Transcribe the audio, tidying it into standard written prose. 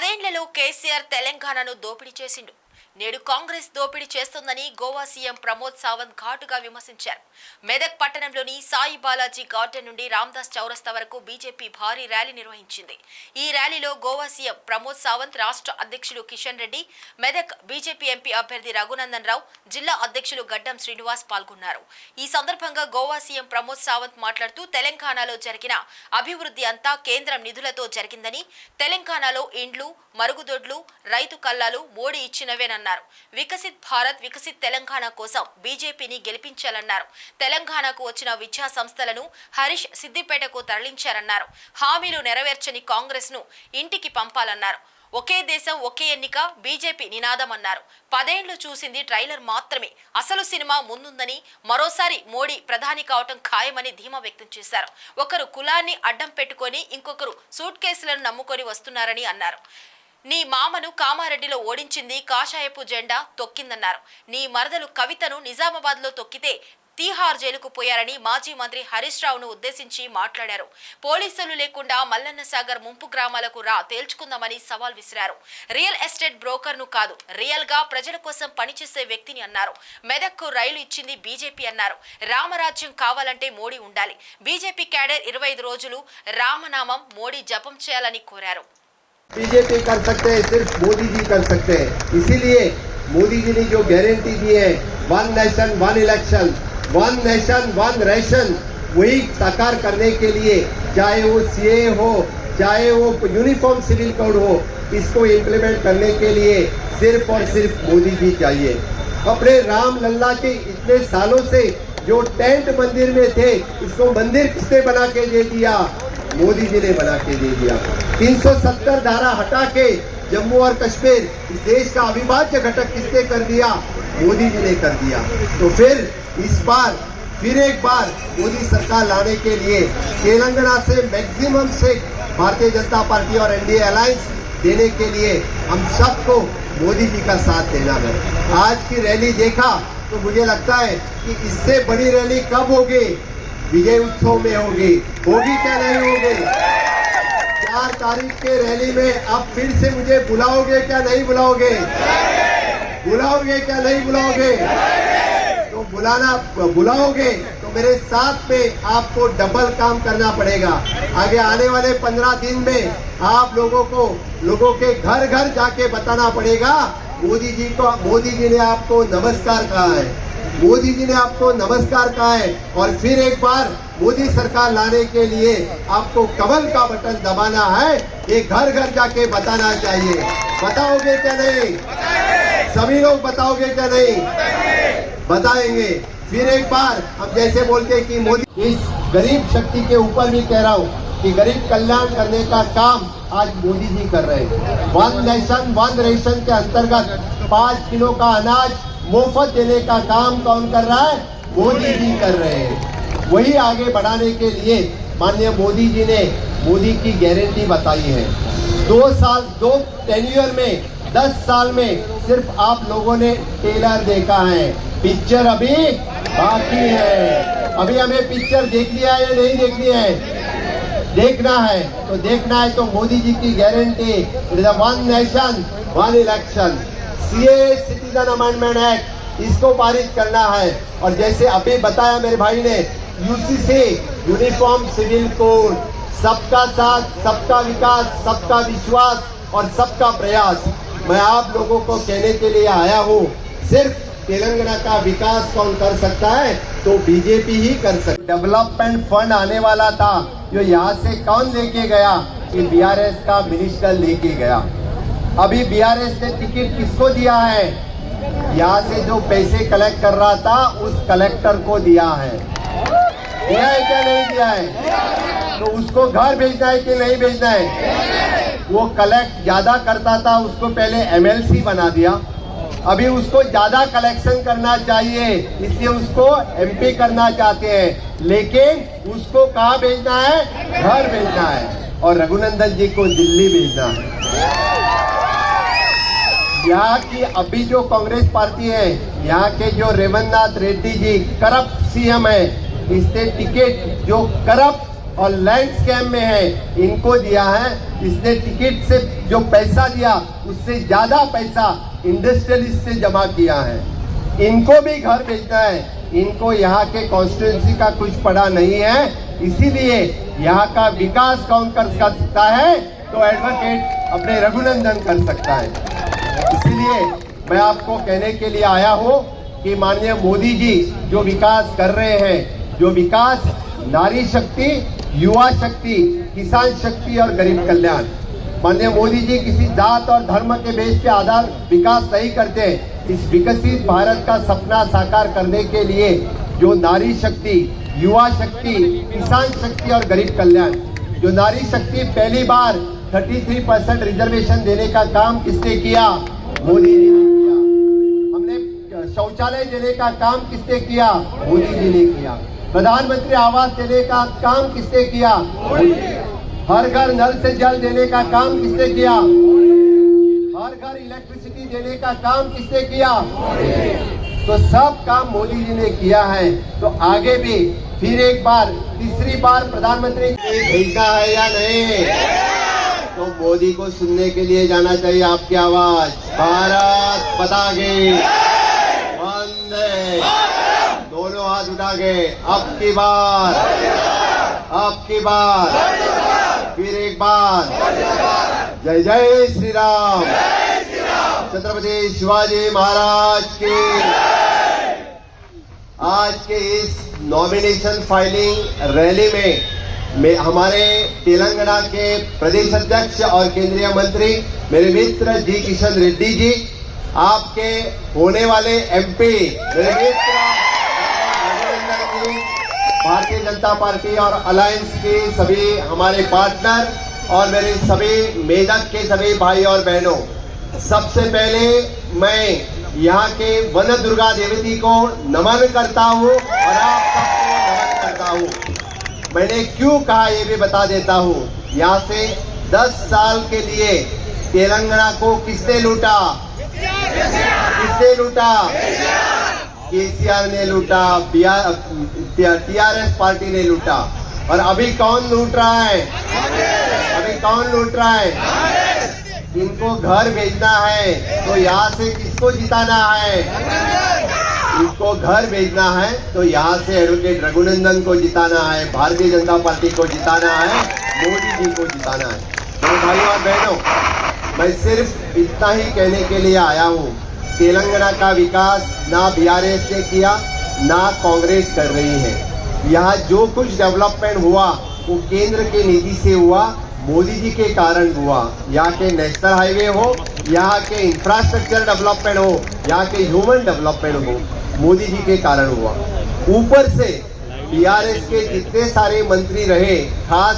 10 ఏళ్లలో కేసీఆర్ తెలంగాణను దోపిడీ చేసిండు. నేడు కాంగ్రెస్ దోపిడీ చేస్తుందని గోవా సీఎం ప్రమోద్ సావంత్ ఘాటుగా విమర్శించారు. మెదక్ పట్టణంలోని సాయి బాలాజీ గార్డెన్ నుండి రామ్దాస్ చౌరస్తా వరకు బీజేపీ భారీ ర్యాలీ నిర్వహించింది. ఈ ర్యాలీలో గోవా సీఎం ప్రమోద్ సావంత్, రాష్ట్ర అధ్యక్షులు కిషన్ రెడ్డి, మెదక్ బీజేపీ ఎంపీ అభ్యర్థి రఘునందన్ రావు, జిల్లా అధ్యక్షులు గడ్డం శ్రీనివాస్ పాల్గొన్నారు. ఈ సందర్భంగా గోవా సీఎం ప్రమోద్ సావంత్ మాట్లాడుతూ తెలంగాణలో జరిగిన అభివృద్ధి అంతా కేంద్రం నిధులతో జరిగిందని, తెలంగాణలో ఇండ్లు, మరుగుదొడ్లు, రైతు కల్లాలు మోడీ ఇచ్చినవేనన్నారు. వికసిత్ భారత్, వికసిత్ తెలంగాణ కోసం బీజేపీని గెలిపించాలన్నారు. తెలంగాణకు వచ్చిన విద్యా సంస్థలను హరీష్ సిద్దిపేటకు తరలించారన్నారు. హామీలు నెరవేర్చని కాంగ్రెస్ ను ఇంటికి పంపాలన్నారు. ఒకే దేశం ఒకే ఎన్నిక బీజేపీ నినాదమన్నారు. 10 ఏళ్లు చూసింది ట్రైలర్ మాత్రమే, అసలు సినిమా ముందుందని, మరోసారి మోడీ ప్రధాని కావటం ఖాయమని ధీమా వ్యక్తం చేశారు. ఒకరు కులాన్ని అడ్డం పెట్టుకొని ఇంకొకరు సూట్ కేసులను నమ్ముకొని వస్తున్నారని అన్నారు. నీ మామను కామారెడ్డిలో ఓడించింది కాషాయపు జెండా తొక్కిందన్నారు. నీ మరదలు కవితను నిజామాబాద్ లో తొక్కితే తీహార్ జైలుకు పోయారని మాజీ మంత్రి హరీష్ రావును ఉద్దేశించి మాట్లాడారు. పోలీసులు లేకుండా మల్లన్న సాగర్ ముంపు గ్రామాలకు తేల్చుకుందామని సవాల్ విసిరారు. రియల్ ఎస్టేట్ బ్రోకర్ ను కాదు, రియల్ గా ప్రజల కోసం పనిచేసే వ్యక్తిని అన్నారు. మెదక్కు రైలు ఇచ్చింది బీజేపీ అన్నారు. రామరాజ్యం కావాలంటే మోడీ ఉండాలి. బీజేపీ క్యాడర్ 25 రోజులు రామనామం మోడీ జపం చేయాలని కోరారు. बीजेपी कर सकते हैं, सिर्फ मोदी जी कर सकते हैं। इसीलिए मोदी जी ने जो गारंटी दी है, 1 नेशन 1 इलेक्शन, 1 नेशन 1 रेशन, वही साकार करने के लिए चाहे वो सीए हो, चाहे वो यूनिफॉर्म सिविल कोड हो, इसको इम्प्लीमेंट करने के लिए सिर्फ और सिर्फ मोदी जी चाहिए। अपने राम लल्ला के इतने सालों से जो टेंट मंदिर में थे, उसको मंदिर किसने बना के दे दिया? मोदी जी ने बना के दे दिया। 370 धारा हटा के जम्मू और कश्मीर इस देश का अविभाज्य घटक किसने कर दिया? मोदी जी ने कर दिया। तो फिर इस बार फिर एक बार मोदी सरकार लाने के लिए तेलंगाना से मैक्सिमम से भारतीय जनता पार्टी और एनडीए अलायंस देने के लिए हम सबको मोदी जी का साथ देना है। आज की रैली देखा तो मुझे लगता है कि इससे बड़ी रैली कब होगी? विजय उत्सव में होगी क्या नहीं होगी? 4 तारीख के रैली में आप फिर से मुझे बुलाओगे क्या नहीं बुलाओगे? बुलाओगे क्या नहीं बुलाओगे? तो बुलाओगे तो मेरे साथ में आपको डबल काम करना पड़ेगा। आगे आने वाले 15 दिन में आप लोगों के घर घर जाके बताना पड़ेगा मोदी जी ने आपको नमस्कार कहा है, मोदी जी ने आपको नमस्कार कहा है। और फिर एक बार मोदी सरकार लाने के लिए आपको कमल का बटन दबाना है, ये घर घर जाके बताना चाहिए। बताओगे क्या नहीं? सभी लोग बताओगे क्या नहीं? बताएंगे। फिर एक बार हम जैसे बोलते कि मोदी, इस गरीब शक्ति के ऊपर भी कह रहा हूँ कि गरीब कल्याण करने का काम आज मोदी जी कर रहे हैं। 1 नेशन 1 रेशन के अंतर्गत 5 किलो का अनाज मुफ्त देने का काम कौन कर रहा है? मोदी जी कर रहे हैं। वही आगे बढ़ाने के लिए माननीय मोदी जी ने मोदी की गारंटी बताई है। 2 टेन्योर में 10 साल में सिर्फ आप लोगों ने ट्रेलर देखा है, पिक्चर अभी बाकी है। अभी हमें पिक्चर देख लिया है या नहीं देखनी है? देखना है तो मोदी जी की guarantee, 1 nation 1 election, CA citizen amendment act, इसको पारित करना है। और जैसे अभी बताया मेरे भाई ने, यूसीसी यूनिफॉर्म सिविल कोड, सबका साथ, सबका विकास, सबका विश्वास और सबका प्रयास। मैं आप लोगों को कहने के लिए आया हूँ, सिर्फ तेलंगाना का विकास कौन कर सकता है? तो बीजेपी ही कर सकती। डेवलपमेंट फंड आने वाला था, जो यहाँ से कौन लेके गया? कि बीआरएस का मिनिस्टर लेके गया। अभी बीआरएस ने टिकट किसको दिया है? यहाँ से जो पैसे कलेक्ट कर रहा था उस कलेक्टर को दिया है। दिया है क्या नहीं दिया है? तो उसको घर भेजना है कि नहीं भेजना है? वो कलेक्ट ज्यादा करता था, उसको पहले एमएलसी बना दिया। अभी उसको ज्यादा कलेक्शन करना चाहिए, इसलिए उसको एमपी करना चाहते हैं। लेकिन उसको कहाँ भेजना है? घर भेजना है। और रघुनंदन जी को दिल्ली भेजना है। यहाँ की अभी जो कांग्रेस पार्टी है, यहाँ के जो रेवन्नाथ रेड्डी जी करप्ट सीएम है, इससे टिकट जो करप्ट और लैंड स्कैम में है, इनको दिया है। इसने टिकट से जो पैसा दिया उससे ज्यादा पैसा इंडस्ट्रियलिस्ट से जमा किया है। इनको भी घर बेचना है, इनको यहाँ के कॉन्स्टिट्यूंसी का कुछ पड़ा नहीं है, इसीलिए यहाँ का विकास कौन कर सकता है तो एडवोकेट अपने रघुनंदन कर सकता है। इसलिए मैं आपको कहने के लिए आया हूँ कि माननीय मोदी जी जो विकास कर रहे हैं, जो विकास नारी शक्ति, युवा शक्ति, किसान शक्ति और गरीब कल्याण, माननीय मोदी जी किसी जात और धर्म के बेस पे आधार विकास नहीं करते। इस विकसित भारत का सपना साकार करने के लिए जो नारी शक्ति, युवा शक्ति, किसान शक्ति और गरीब कल्याण, जो नारी शक्ति पहली बार 33% रिजर्वेशन देने का काम किसने किया? मोदी जी ने किया। हमने शौचालय देने का काम किसने किया? मोदी जी ने किया। प्रधानमंत्री आवास देने का काम किसने किया? हर घर नल से जल देने का काम किसने किया? हर घर इलेक्ट्रिसिटी देने का काम किसने किया? तो सब काम मोदी जी ने किया है। तो आगे भी फिर एक बार, तीसरी बार प्रधानमंत्री भेजना है या नहीं, तो मोदी को सुनने के लिए जाना चाहिए आपकी आवाज। भारत माता की वंदे, दोनों हाथ उठा के अब की बार फिर एक बार जय जय श्री राम, छत्रपति शिवाजी महाराज की। आज के इस नॉमिनेशन फाइलिंग रैली में हमारे तेलंगाना के प्रदेश अध्यक्ष और केंद्रीय मंत्री मेरे मित्र जी किशन रेड्डी जी, आपके होने वाले एमपी मेरे मित्र भारतीय जनता पार्टी और अलायंस के सभी हमारे पार्टनर और मेरे सभी मेदक के सभी भाई और बहनों, सबसे पहले मैं यहाँ के वन दुर्गा देवती को नमन करता हूँ और आप सबको नमन करता हूँ। मैंने क्यों कहा ये भी बता देता हूँ। यहाँ से 10 साल के लिए तेलंगाना को किसने लूटा? केसीआर ने लूटा, टीआरएस पार्टी ने लूटा। और अभी कौन लूट रहा है? इनको घर भेजना है, तो यहाँ से किसको जिताना है? इनको घर भेजना है तो यहाँ से एडवोकेट रघुनंदन को जिताना है, भारतीय जनता पार्टी को जिताना है, मोदी जी को जिताना है। तो भाइयों और बहनों, मैं सिर्फ इतना ही कहने के लिए आया हूँ, तेलंगाना का विकास ना बीआरएस ने किया, ना कांग्रेस कर रही है। यहाँ जो कुछ डेवलपमेंट हुआ वो केंद्र के नीति से हुआ, मोदी जी के कारण हुआ। यहाँ के नेशनल हाईवे हो, यहाँ के इंफ्रास्ट्रक्चर डेवलपमेंट हो, यहाँ के ह्यूमन डेवलपमेंट हो, मोदी जी के कारण हुआ। ऊपर से बीआरएस के जितने सारे मंत्री रहे, खास